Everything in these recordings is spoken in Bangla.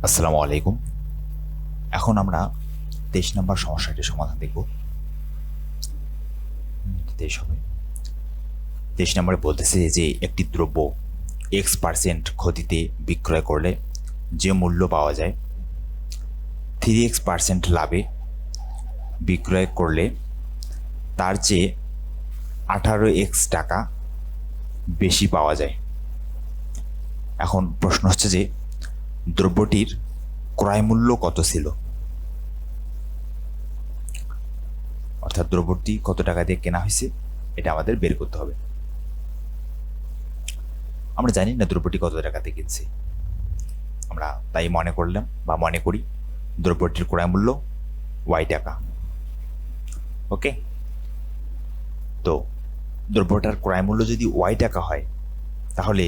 আসসালামু আলাইকুম। এখন আমরা 23 নম্বর সমস্যাটির সমাধান দেখব। 23 হবে। 23 নম্বরে বলতেছে যে একটি দ্রব্য X% ক্ষতিতে বিক্রয় করলে যে মূল্য পাওয়া যায় 3X% লাভে বিক্রয় করলে তার চেয়ে 18X টাকা বেশি পাওয়া যায়। এখন প্রশ্ন হচ্ছে যে দ্রব্যটির ক্রয় মূল্য কত ছিল, অর্থাৎ দ্রব্যটি কত টাকা দিয়ে কেনা হয়েছে এটা আমাদের বের করতে হবে। আমরা জানি না দ্রব্যটি কত টাকাতে কিনছি, আমরা তাই মনে করলাম বা মনে করি দ্রব্যটির ক্রয় মূল্য ওয়াই টাকা। ওকে, তো দ্রব্যটার ক্রয় মূল্য যদি ওয়াই টাকা হয় তাহলে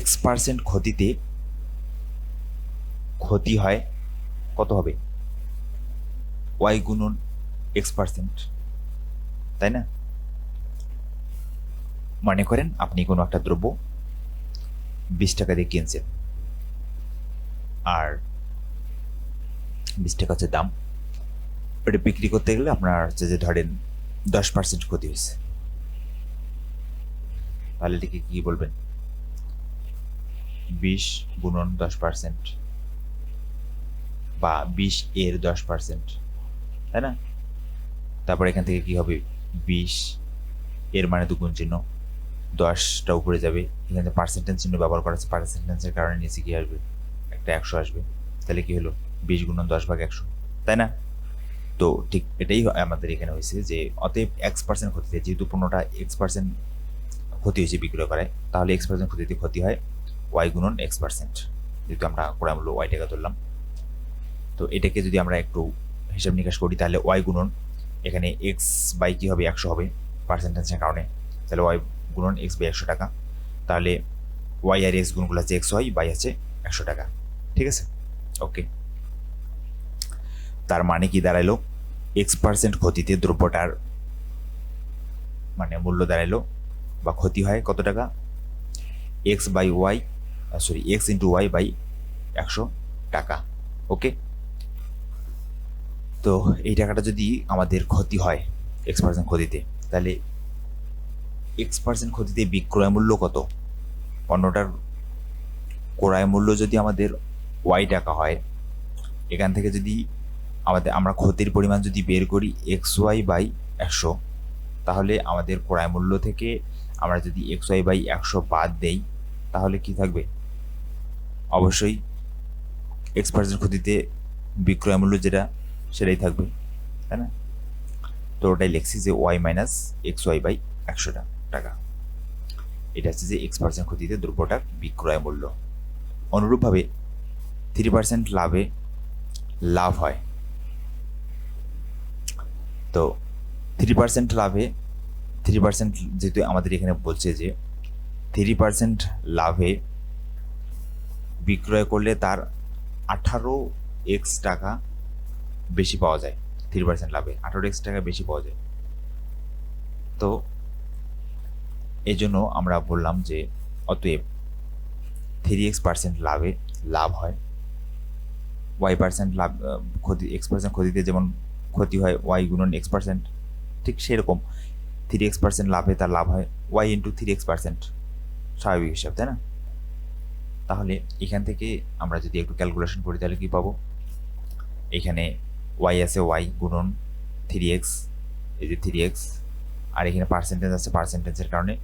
X% ক্ষতিতে ক্ষতি হয় কত হবে, ওয়াই গুণন X%, তাই না? মনে করেন আপনি কোনো একটা দ্রব্য 20 টাকা দিয়ে কিনছেন, আর 20 টাকা হচ্ছে দাম। ওটা বিক্রি করতে গেলে আপনার হচ্ছে যে ধরেন 10% ক্ষতি হয়েছে, তাহলে এটাকে কি বলবেন? 20 গুণন 10% বা 20 এর 10%, তাই না? তারপর এখান থেকে কি হবে, 20 এর মানে দুগুণ চিহ্ন, 10টা উপরে যাবে, এখানে পার্সেন্টেজ চিহ্ন ব্যবহার করা আছে, পার্সেন্টেজের কারণে নিচে কি আসবে, একটা 100 আসবে। তাহলে কি হলো, 20 গুণন 10/100, তাই না? তো ঠিক এটাই আমাদের এখানে হয়েছে যে অতএব X% ক্ষতিতে, যেহেতু পণ্যটা X% ক্ষতি হয়েছে বিক্রয় করায়, তাহলে X% ক্ষতিতে ক্ষতি হয় ওয়াই গুণন X%, যেহেতু আমরা ক্রয় মূল্য ওয়াই টাকা ধরলাম। তো এটাকে যদি আমরা একটু হিসাব নিকাশ করি তাহলে ওয়াই গুণন এখানে এক্স বাই কি হবে, 100 হবে পার্সেন্টেজের কারণে, তাহলে ওয়াই গুণন এক্স বাই 100 টাকা। তাহলে ওয়াই আর এক্স গুণগুলো আছে এক্স ওয়াই বাই আছে 100 টাকা, ঠিক আছে? ওকে, তার মানে কি দাঁড়াইলো, X% ক্ষতিতে দ্রব্যটার মানে মূল্য দাঁড়াইলো বা ক্ষতি হয় কত টাকা, x by y, sorry x into y by 100 টাকা। ওকে, তো এই টাকাটা যদি আমাদের ক্ষতি হয় X% ক্ষতিতে, তাহলে X% ক্ষতিতে বিক্রয় মূল্য কত, পণ্যটার ক্রয় মূল্য যদি আমাদের ওয়াই টাকা হয়, এখান থেকে যদি আমরা ক্ষতির পরিমাণ যদি বের করি এক্স ওয়াই বাই 100, তাহলে আমাদের ক্রয় মূল্য থেকে আমরা যদি এক্স ওয়াই বাই 100 বাদ দেই তাহলে কি থাকবে, অবশ্যই X% ক্ষতিতে বিক্রয় মূল্য যেটা সেটাই থাকবে, তাই না? তো ওটাই লিখছি যে y minus x y by 100 টাকা, এটা হচ্ছে যে X% ক্ষতিতে দ্রব্যটার বিক্রয় মূল্য। অনুরূপভাবে 3% লাভে লাভ হয়, তো 3% লাভে 3% যেহেতু আমাদের এখানে বলছে যে 3% লাভে বিক্রয় করলে তার 18x টাকা বেশি পাওয়া যায়, 3% লাভে 18x টাকা বেশি পাওয়া যায়। তো এই জন্য আমরা বললাম যে অতএব 3x% লাভে লাভ হয়, y% লাভ ক্ষতি, X% ক্ষতিতে যেমন ক্ষতি হয় y গুণন X%, ঠিক সেরকম 3x% লাভে তার লাভ হয় y ইন্টু 3x%, স্বাভাবিক হিসাব, তাই না? তাহলে এখান থেকে আমরা যদি একটু ক্যালকুলেশন করি তাহলে কি পাবো, এখানে y আছে y গুণন 3x, এই যে 3x, আর এখানে পার্সেন্টেজ আছে, পার্সেন্টেজের কারণে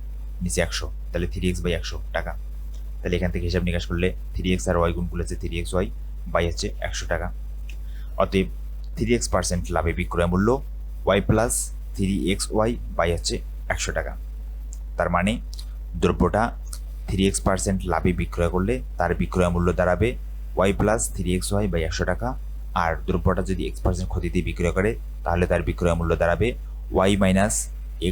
নিচে 100, তাহলে 3x বাই 100 টাকা। তাহলে এখান থেকে হিসাব নিকাশ করলে 3x আর y গুণ করলে 3xy বাই হচ্ছে 100 টাকা। অতএব 3x% লাভে বিক্রয় মূল্য y প্লাস 3xy বাই হচ্ছে 100 টাকা। তার মানে দ্রব্যটা 3x% লাভে বিক্রয় করলে তার বিক্রয় মূল্য দাঁড়াবে y প্লাস 3xy বাই 100 টাকা, আর দ্রব্যটা যদি X% ক্ষতিতে বিক্রয় করে তাহলে তার বিক্রয় মূল্য দাঁড়াবে y মাইনাস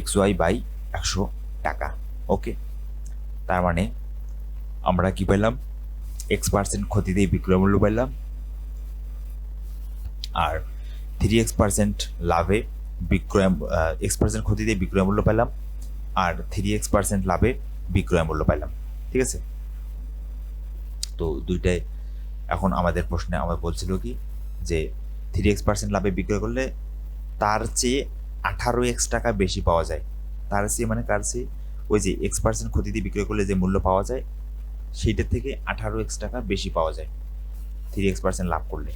xy বাই 100 টাকা। ওকে, তার মানে আমরা কি পেলাম, X% ক্ষতিতে বিক্রয় মূল্য পেলাম, আর 3x% লাভে বিক্রয় X% ক্ষতিতে বিক্রয় মূল্য পেলাম, আর 3x% লাভে বিক্রয় মূল্য পেলাম, ঠিক আছে? তো দুইটাই এখন আমাদের প্রশ্নে আমার বলছিল কি যে 3x% লাভে বিক্রয় করলে তার চেয়ে 18x টাকা বেশি পাওয়া যায়। তার চেয়ে মানে কার চেয়ে? ওই যে x% ক্ষতিতে বিক্রয় করলে যে মূল্য পাওয়া যায় সেইটার থেকে 18x টাকা বেশি পাওয়া যায় 3x% লাভ করলে।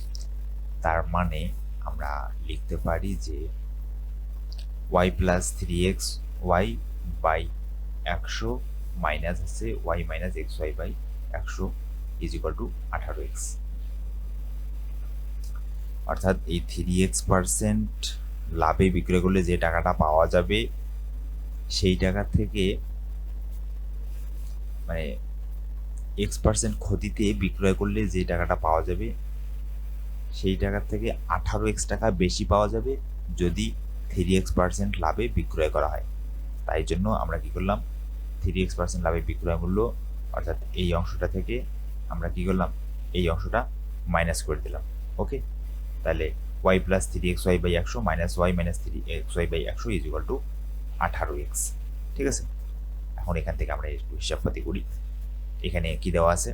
তার মানে আমরা লিখতে পারি যে y plus 3x y by 100 minus আছে y minus xy by 100 is equal to 18x। অর্থাৎ এই 3x% লাভে বিক্রয় করলে যে টাকাটা পাওয়া যাবে সেই টাকা থেকে মানে x% ক্ষতিতে বিক্রয় করলে যে টাকাটা পাওয়া যাবে সেই টাকার থেকে 18x টাকা বেশি পাওয়া যাবে যদি 3x% লাভে বিক্রয় করা হয়। তাই জন্য আমরা কি করলাম, 3x% লাভে বিক্রয় মূল্য অর্থাৎ এই অংশটা থেকে আমরা কি করলাম, এই অংশটা মাইনাস করে দিলাম। ওকে, তাহলে y plus 3xy by 100 minus y minus 3xy by 100 is equal to 18x। ঠিক আছে, এখন এখান থেকে আমরা হিসাবপাতি করি। এখানে কি দেওয়া আছে,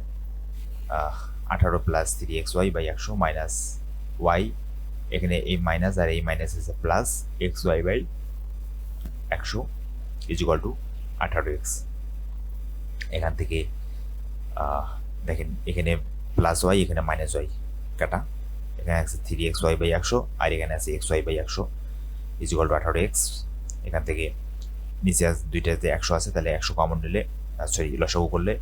18 plus 3xy by 100 minus y, এখানে এই মাইনাস আর এই মাইনাস আছে plus xy by 100 is equal to 18x। এখান থেকে দেখেন এখানে প্লাস ওয়াই এখানে মাইনাস ওয়াই কাটা, এখানে আছে 3xy বাই 100 আর এখানে আছে xy by 100 is equal to 18x। এখান থেকে নিচে দুইটাতে 100 আছে, তাহলে 100 কমন নিলে সরি লসাগু করলে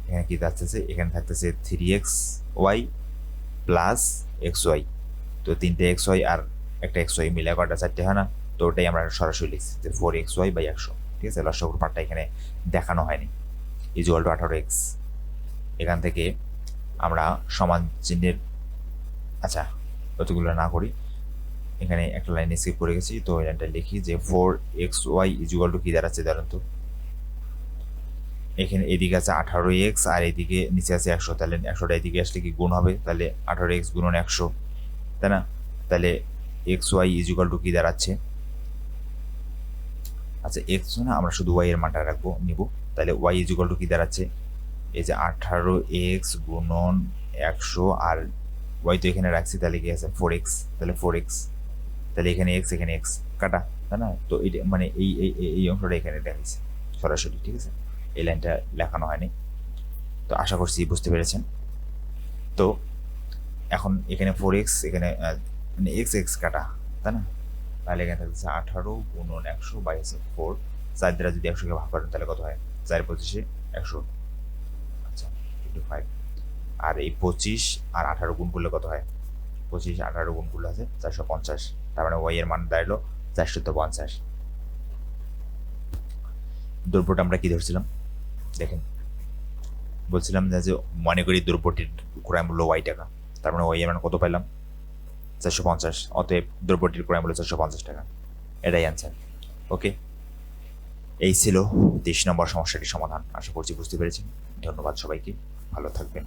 এখানে কি থাকতেছে, এখানে থাকতেছে 3xy প্লাস xy। তো তিনটে xy আর একটা xy মিলে কটা, চারটে হয় না? তো ওটাই আমরা সরাসরি লিখছি যে 4xy বাই 100। ঠিক আছে, লসাগুর পার্টটা এখানে দেখানো হয়নি। Is equal to 18x। এখান থেকে আমরা সমান চিহ্নের, আচ্ছা অতগুলো না করি, এখানে একটা লাইন স্কিপ করে গেছি, তো এই লাইনটা লিখি যে 4xy ইজ ইকুয়াল টু কি দাঁড়াচ্ছে ধরেন তো, এখানে এদিকে আছে 18x আর এদিকে নিচে আছে 100, তাহলে 100টা এদিকে আসলে কি গুণ হবে, তাহলে 18x গুণন 100, তাই না? তাহলে xy ইজ ইকুয়াল টু কি দাঁড়াচ্ছে, আচ্ছা x না, আমরা শুধু y এর মানটা রাখবো নিব, তাহলে y ইজ ইকুয়াল টু কি দাঁড়াচ্ছে, এই যে 18x গুণন 100 আর y তো এখানে রাখছি, তাহলে কি আছে 4x, তাহলে 4x, তাহলে এখানে x এখানে x কাটা, তাই না? তো এটা মানে এই এই এই অংশটা এখানে দেখাইছে সরাসরি। ঠিক আছে, এই লাইনটা লেখানো হয়নি, তো আশা করছি বুঝতে পেরেছেন। তো এখন এখানে 4x এখানে মানে x x কাটা, তাই না? তাহলে এখানে থাকছে 18 গুণন 100 বাই 4, 4 দ্বারা যদি 100কে ভাগ করেন তাহলে কত হয়, 4 25 100, আচ্ছা 25। আর এই 25 আর 18 গুণ করলে কত হয়, 25 18 গুণ করলে আছে 450, তার মানে y এর মান দাঁড়ালো 450। দ্রব্যটা আমরা কি ধরছিলাম দেখেন, বলছিলাম যে মনে করি দ্রব্যটির ক্রয় মূল্য y টাকা, তার মানে y এর মান কত পাইলাম 450, অতএব দ্রব্যটির ক্রয় মূল্য 450 টাকা, এটাই অ্যান্সার। ওকে, এই ছিল 23 নম্বর সমস্যাটির সমাধান। আশা করছি বুঝতে পেরেছেন। ধন্যবাদ সবাইকে, ভালো থাকবেন।